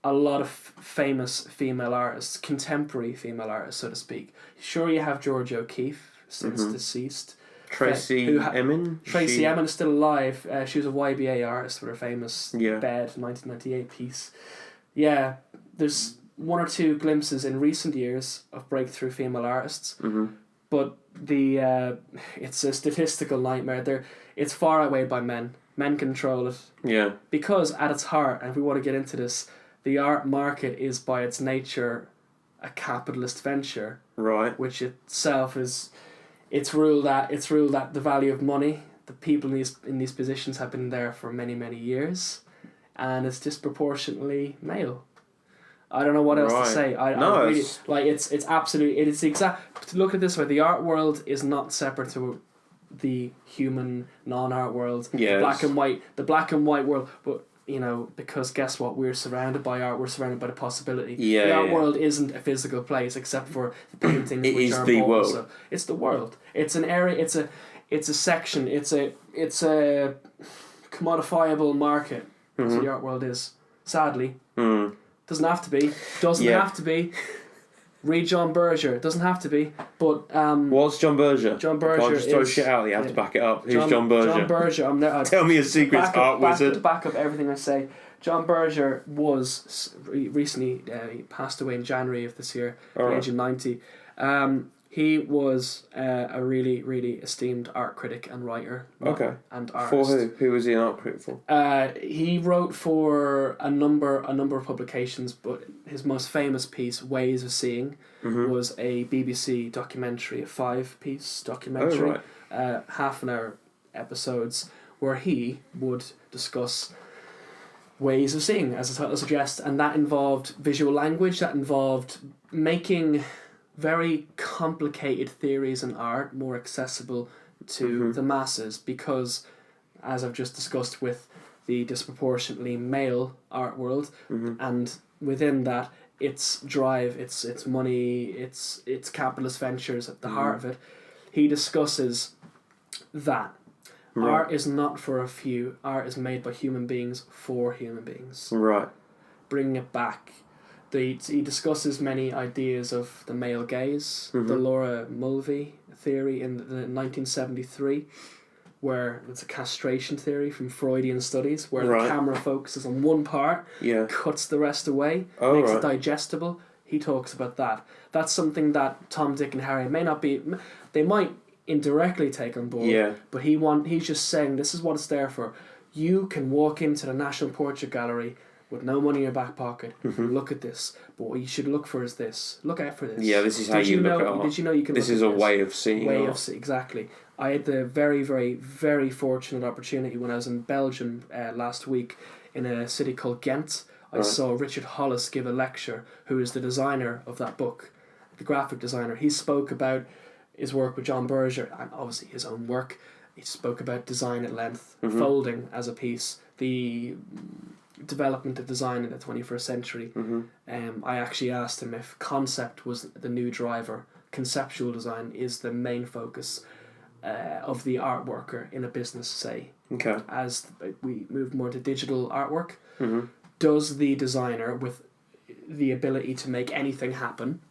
a lot of famous female artists, contemporary female artists, so to speak. Sure, you have Georgia O'Keeffe, since deceased. Tracy Emin? Tracy Emin is still alive. She was a YBA artist with her famous Bed 1998 piece. Yeah, there's one or two glimpses in recent years of breakthrough female artists. But it's a statistical nightmare. It's far outweighed by men. Men control it. Yeah. Because at its heart, and if we want to get into this, the art market is by its nature a capitalist venture, Right. which itself is it's ruled that the value of money. The people in these positions have been there for many, many years, and it's disproportionately male. I don't know what else to say. I really like it's absolutely it is the exact. To look at it this way, the art world is not separate to the human non-art world. Yes. The black and white world, but because guess what? We're surrounded by art. We're surrounded by the possibility. Yeah, the art world isn't a physical place except for the paintings. It which is are the bought. world. So it's the world. It's an area. It's a section. It's a commodifiable market. That's what the art world is. Sadly, doesn't have to be. Doesn't have to be. Read John Berger. It doesn't have to be, but what's John Berger? John Berger Can't just throw is, shit out. You have to back it up. Who's John Berger? John Berger. Tell me a secret, art wizard. To back up everything I say, John Berger was recently he passed away in January of this year, at the age of 90. He was a really, really esteemed art critic and writer. Okay. And artist. For who? Who was he an art critic for? He wrote for a number of publications, but his most famous piece, Ways of Seeing, was a BBC documentary, a 5-piece documentary, half an hour episodes, where he would discuss ways of seeing, as the title suggests, and that involved visual language, that involved making very complicated theories in art more accessible to the masses, because, as I've just discussed with the disproportionately male art world, and within that, its drive, its money, its capitalist ventures at the heart of it, he discusses that art is not for a few. Art is made by human beings for human beings. Right. Bringing it back. He discusses many ideas of the male gaze, the Laura Mulvey theory in the 1973, where it's a castration theory from Freudian studies, where the camera focuses on one part, cuts the rest away, makes it digestible. He talks about that. That's something that Tom, Dick and Harry may not be... They might indirectly take on board, but he's just saying this is what it's there for. You can walk into the National Portrait Gallery with no money in your back pocket, look at this. But what you should look for is this. Look out for this. Yeah, this is how you look at art. Did you know you can? This look is at a this? way of seeing art. Exactly. I had the very, very, very fortunate opportunity when I was in Belgium last week in a city called Ghent. I saw Richard Hollis give a lecture, who is the designer of that book, the graphic designer. He spoke about his work with John Berger and obviously his own work. He spoke about design at length, folding as a piece, the development of design in the 21st century. I actually asked him if concept was the new driver. Conceptual design is the main focus of the art worker in a business, say. Okay. As we move more to digital artwork, does the designer, with the ability to make anything happen,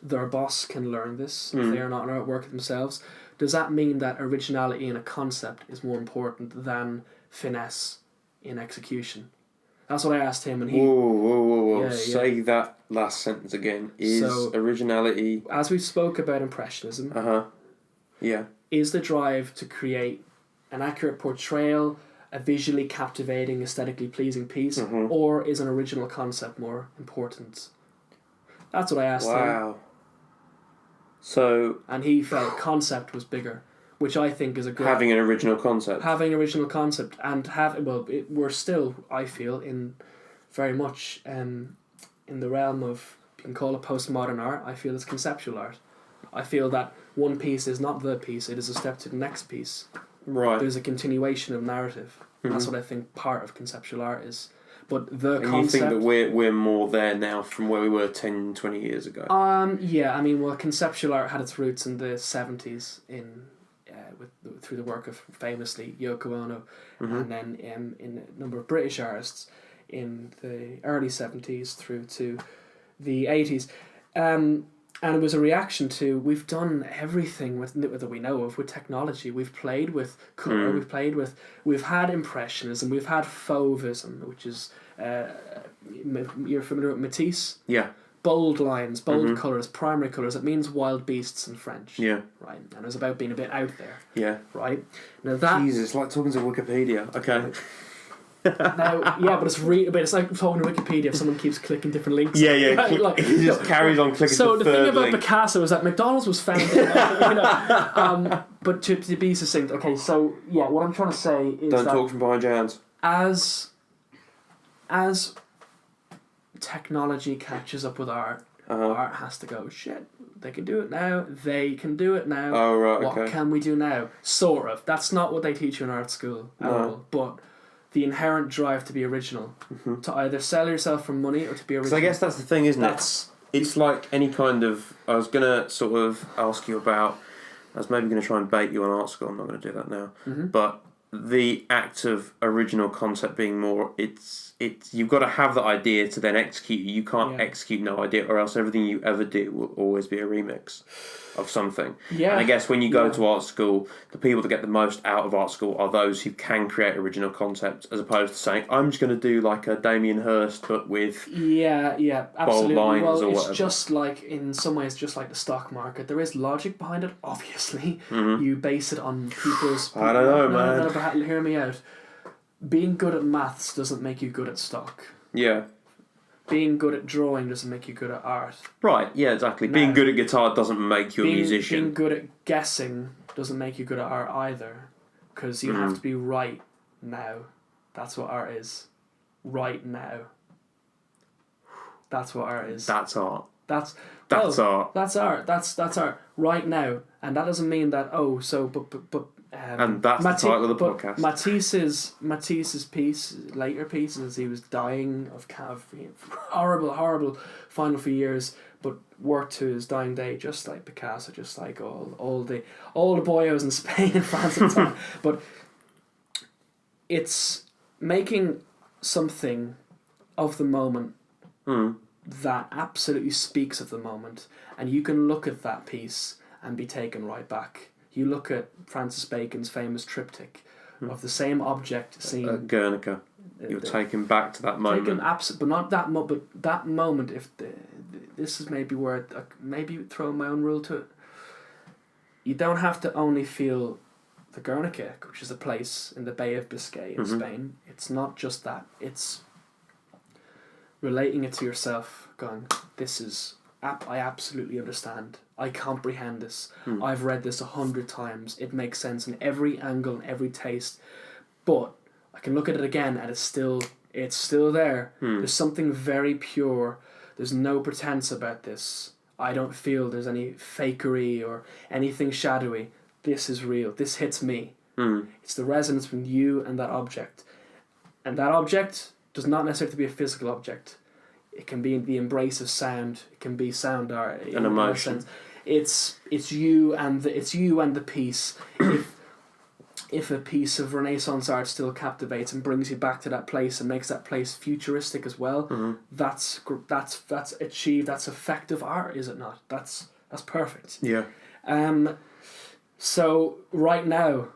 their boss can learn this if they are not an art worker themselves, does that mean that originality in a concept is more important than finesse in execution? That's what I asked him, and he... Whoa. Say that last sentence again. Is originality... As we spoke about Impressionism... Is the drive to create an accurate portrayal, a visually captivating, aesthetically pleasing piece, or is an original concept more important? That's what I asked him. Wow. So... And he felt concept was bigger, which I think is a good... Having an original concept. Having original concept and we're still, I feel, in very much in the realm of, you can call it postmodern art. I feel it's conceptual art. I feel that one piece is not the piece, it is a step to the next piece. Right. There's a continuation of narrative. That's what I think part of conceptual art is. But the and concept... you think that we're more there now from where we were 10, 20 years ago? Yeah, I mean, well, conceptual art had its roots in the 70s through the work of, famously, Yoko Ono, and then in a number of British artists in the early 70s through to the 80s. And it was a reaction to, we've done everything that we know of with technology. We've played with colour, we've had Impressionism, we've had Fauvism, which is, you're familiar with Matisse? Yeah. Bold lines, bold colours, primary colours. It means wild beasts in French. Yeah. Right. And it was about being a bit out there. Yeah. Right. Now that... Jesus, like talking to Wikipedia. Okay. Now, yeah, but it's like talking to Wikipedia if someone keeps clicking different links. Yeah. Right? Like, He just carries on clicking. So the the thing third about link. Picasso is that McDonald's was founded. But to be succinct, okay. So yeah, what I'm trying to say is Don't that talk from behind your hands. as technology catches up with art, art has to go, shit, they can do it now. They can do it now. Oh, right, what okay. can we do now? Sort of. That's not what they teach you in art school at all. But the inherent drive to be original, to either sell yourself for money or to be original. So I guess that's the thing, isn't That's- it? It's like any kind of... I was going to sort of ask you about... I was maybe going to try and bait you on art school. I'm not going to do that now. But the act of original concept being more... It's you've got to have the idea to then execute. You can't execute no idea, or else everything you ever do will always be a remix of something. Yeah. And I guess when you go to art school, the people that get the most out of art school are those who can create original concepts, as opposed to saying, I'm just going to do like a Damien Hirst, but with absolutely. lines Well, or it's whatever. just like, in some ways, just like the stock market. There is logic behind it, obviously. Mm-hmm. You base it on people's... I don't know, No, man. but hear me out. Being good at maths doesn't make you good at stock. Yeah. Being good at drawing doesn't make you good at art. Right, yeah, exactly. No. Being good at guitar doesn't make you a Being musician. good at guessing doesn't make you good at art either. Because you have to be right now. That's what art is. Right now. That's what art is. That's art. That's art. That's art. That's art. Right now. And that doesn't mean that, And that's the title of the podcast. Matisse's piece, later piece, as he was dying of kind of horrible final few years, but worked to his dying day, just like Picasso, just like all the boyos in Spain and France at the time. But it's making something of the moment that absolutely speaks of the moment, and you can look at that piece and be taken right back. You look at Francis Bacon's famous triptych of the same object seen... Guernica. You're taken back to that moment. But not that but that moment, this is maybe where... maybe throw my own rule to it. You don't have to only feel the Guernica, which is a place in the Bay of Biscay in Spain. It's not just that. It's relating it to yourself, going, this is... I absolutely understand. I comprehend this. I've read this 100 times. It makes sense in every angle and every taste. But I can look at it again and it's still there. There's something very pure. There's no pretense about this. I don't feel there's any fakery or anything shadowy. This is real. This hits me. It's the resonance between you and that object. And that object does not necessarily have to be a physical object. It can be the embrace of sound. It can be sound art. An emotion. It's you and the piece. If a piece of Renaissance art still captivates and brings you back to that place and makes that place futuristic as well, that's achieved. That's effective art, is it not? That's perfect. Yeah. So right now,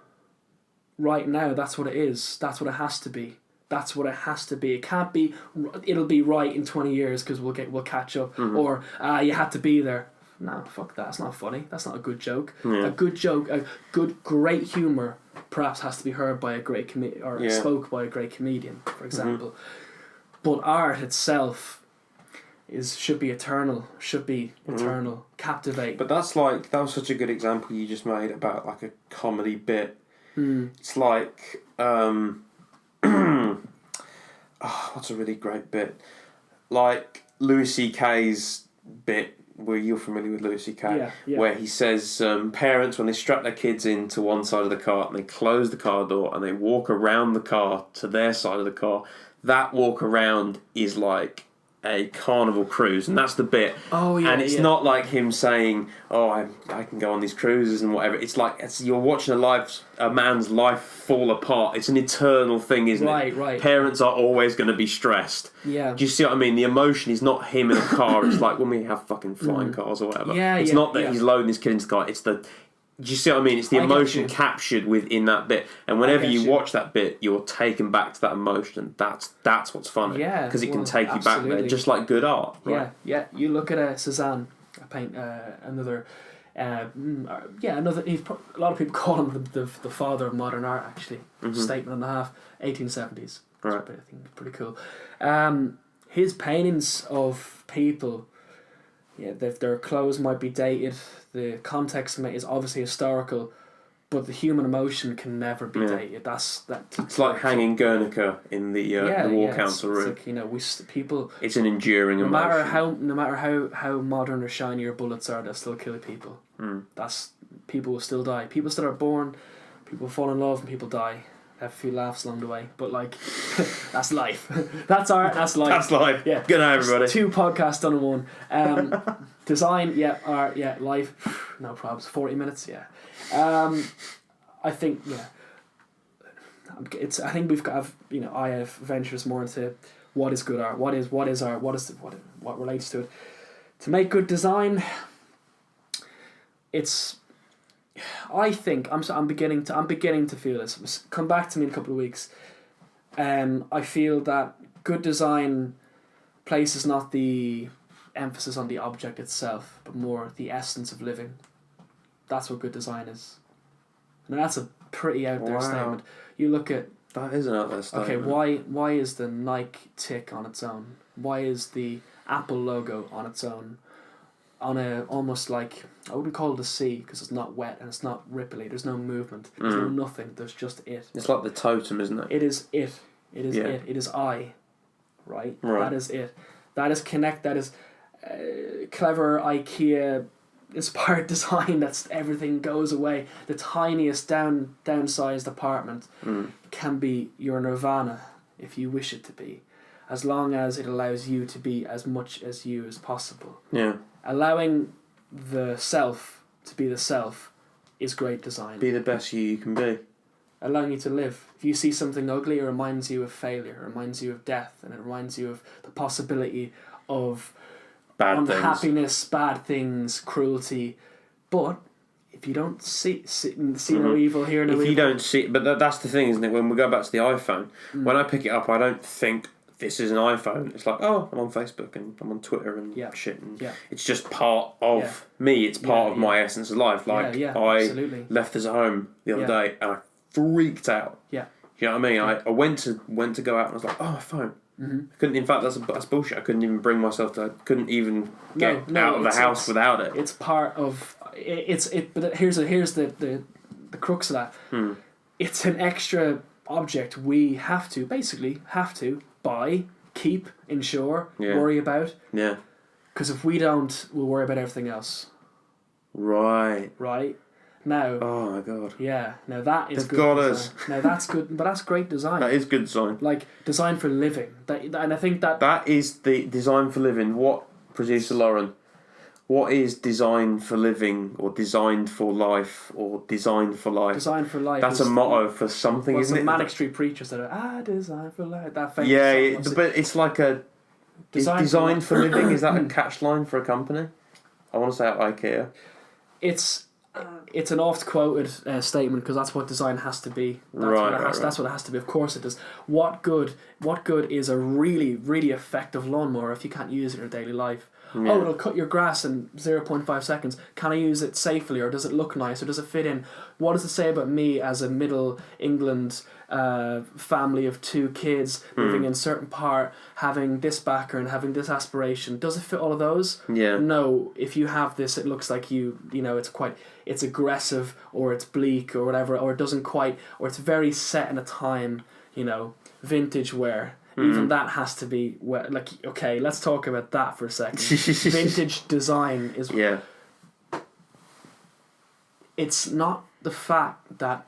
that's what it is. That's what it has to be. That's what it has to be. It can't be. It'll be right in 20 years because we'll catch up. Or you had to be there. No, fuck that. That's not funny. That's not a good joke. Yeah. A good joke, great humor, perhaps has to be heard by a great spoke by a great comedian, for example. But art itself should be eternal. Captivate. But that was such a good example you just made about like a comedy bit. It's like what's a really great bit? Like Louis C.K.'s bit, where you're familiar with Louis C.K., where he says parents, when they strap their kids into one side of the car and they close the car door and they walk around the car to their side of the car, that walk around is like a carnival cruise, and that's the bit. Oh yeah, and it's not like him saying, "Oh, I can go on these cruises and whatever." It's like you're watching a man's life fall apart. It's an eternal thing, isn't it? Right. Parents are always going to be stressed. Yeah. Do you see what I mean? The emotion is not him in a car. It's like when we have fucking flying cars or whatever. Yeah, it's not that he's loading his kid into the car. It's the... Do you see what I mean? It's the emotion captured within that bit, and whenever you watch that bit, you're taken back to that emotion. That's what's funny. Yeah, because it can take you back there, just like good art. Right? Yeah. You look at Cézanne, I paint another Another. A lot of people call him the father of modern art. Actually, statement and a half. 1870s. Right. I think pretty cool. His paintings of people, their clothes might be dated. The context is obviously historical, but the human emotion can never be dated. It's like hanging Guernica in the war council room. It's like, people. It's an enduring emotion. No matter how modern or shiny your bullets are, they'll still kill people. People will still die. People still are born. People fall in love and people die. Have a few laughs along the way, but like that's life. That's art. That's life. That's life. Yeah. Good night, everybody. 2 podcasts done in one. Design, art, life. No problems. 40 minutes. Yeah. I think I think we've got. I have ventures more into what is good art. What is art? What relates to it? To make good design, it's. I think I'm beginning to feel this. Come back to me in a couple of weeks. I feel that good design places not the emphasis on the object itself, but more the essence of living. That's what good design is. And that's a pretty out there statement. You look at that is an out there statement. Okay, why is the Nike tick on its own? Why is the Apple logo on its own? On a almost like, I wouldn't call it a sea because it's not wet and it's not ripply. There's no movement. There's no nothing. There's just it. It's like the totem, isn't it? It is it. It is it. It is I. Right. That is it. That is connect. That is clever IKEA inspired design. That's everything goes away. The tiniest downsized apartment can be your nirvana if you wish it to be, as long as it allows you to be as much as you as possible. Yeah. Allowing the self to be the self is great design. Be the best you can be. Allowing you to live. If you see something ugly, it reminds you of failure, it reminds you of death, and it reminds you of the possibility of unhappiness, bad things, cruelty. But if you don't see no evil, hear no evil. If you don't see, but that's the thing, isn't it? When we go back to the iPhone, when I pick it up, I don't think this is an iPhone. It's like, oh, I'm on Facebook and I'm on Twitter and shit. And it's just part of me. It's part of my essence of life. Like, I absolutely. left this home the other day and I freaked out. Yeah. You know what I mean? I went to go out and I was like, oh, my phone. I couldn't. In fact, that's bullshit. I couldn't even bring myself to. Couldn't even get out of the house without it. It's part of it. But here's the crux of that. It's an extra object we have to buy, keep, insure, worry about. Yeah. Because if we don't, we'll worry about everything else. Right. Right. Now. Oh my god. Yeah. Now that is They've good got design. us. Now that's good, but that's great design. That is good design. Like design for living. And I think that is the design for living. What, producer Lauren? What is design for living, or designed for life, or designed for life? Design for life. That's a motto for something, isn't it? The Manic Street Preachers that are design for life. That famous song, but it's like a design for living. Is that a catch line for a company? I want to say at IKEA. It's an oft-quoted statement because that's what design has to be. That's what it has to be. Of course it does. What good is a really, really effective lawnmower if you can't use it in your daily life? Yeah. Oh, it'll cut your grass in 0.5 seconds. Can I use it safely, or does it look nice, or does it fit in? What does it say about me as a middle England family of 2 kids living in a certain part, having this background, having this aspiration? Does it fit all of those? Yeah. No. If you have this, it looks like it's aggressive, or it's bleak, or whatever, or it doesn't quite, or it's very set in a time. Vintage wear. Even that has to be okay. Let's talk about that for a second. Vintage design is It's not the fact that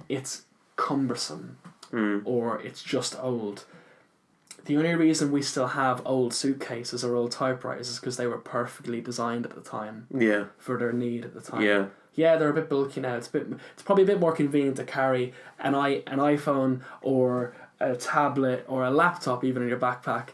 it's cumbersome or it's just old. The only reason we still have old suitcases or old typewriters is because they were perfectly designed at the time. Yeah. For their need at the time. Yeah. Yeah, they're a bit bulky now. It's probably a bit more convenient to carry an iPhone or a tablet or a laptop even in your backpack.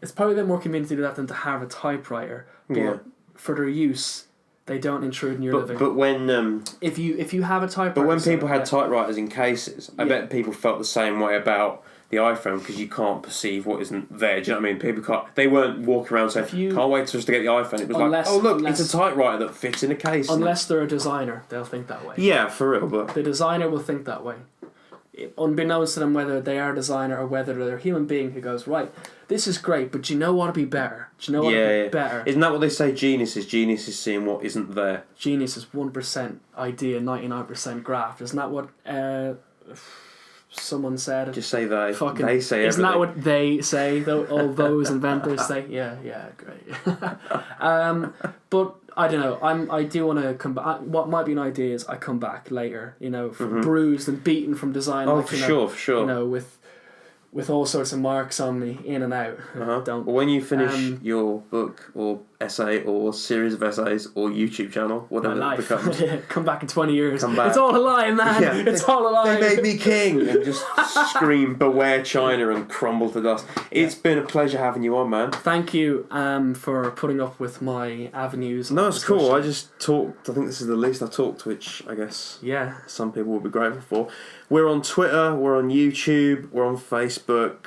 It's probably a bit more convenient to do that than to have a typewriter. But for their use, they don't intrude in your living. But when if you have a typewriter, but when people had typewriters in cases, I bet people felt the same way about the iPhone because you can't perceive what isn't there. Do you know what I mean? People can't. They weren't walking around saying, "Can't wait for us to get the iPhone." It was like, "Oh look, it's a typewriter that fits in a case." Unless they're a designer, they'll think that way. Yeah, for real. But the designer will think that way, unbeknownst to them whether they are a designer or whether they're a human being who goes, right, this is great, but do you know what would be better? Do you know what would be better? Isn't that what they say? Genius is seeing what isn't there. Genius is 1% idea, 99% graft. Isn't that what someone said? Just say they. Fucking, they say everything. Isn't that what they say? All those inventors say. Yeah, great. But I don't know. I do want to come back. What might be an idea is I come back later. Bruised and beaten from design. Oh, for sure. With all sorts of marks on me, in and out. Don't. Well, when you finish your book or essay or series of essays or YouTube channel, whatever it becomes, come back in 20 years. Come back. It's all a lie, man. Yeah. It's all a lie. They made me king, and just scream "Beware China" and crumble to dust. It's been a pleasure having you on, man. Thank you for putting up with my avenues. No, it's cool. I just talked. I think this is the least I talked, which I guess some people will be grateful for. We're on Twitter, we're on YouTube, we're on Facebook,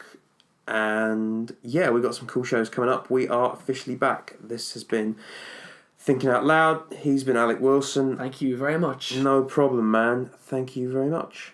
and we've got some cool shows coming up. We are officially back. This has been Thinking Out Loud. He's been Alec Wilson. Thank you very much. No problem, man. Thank you very much.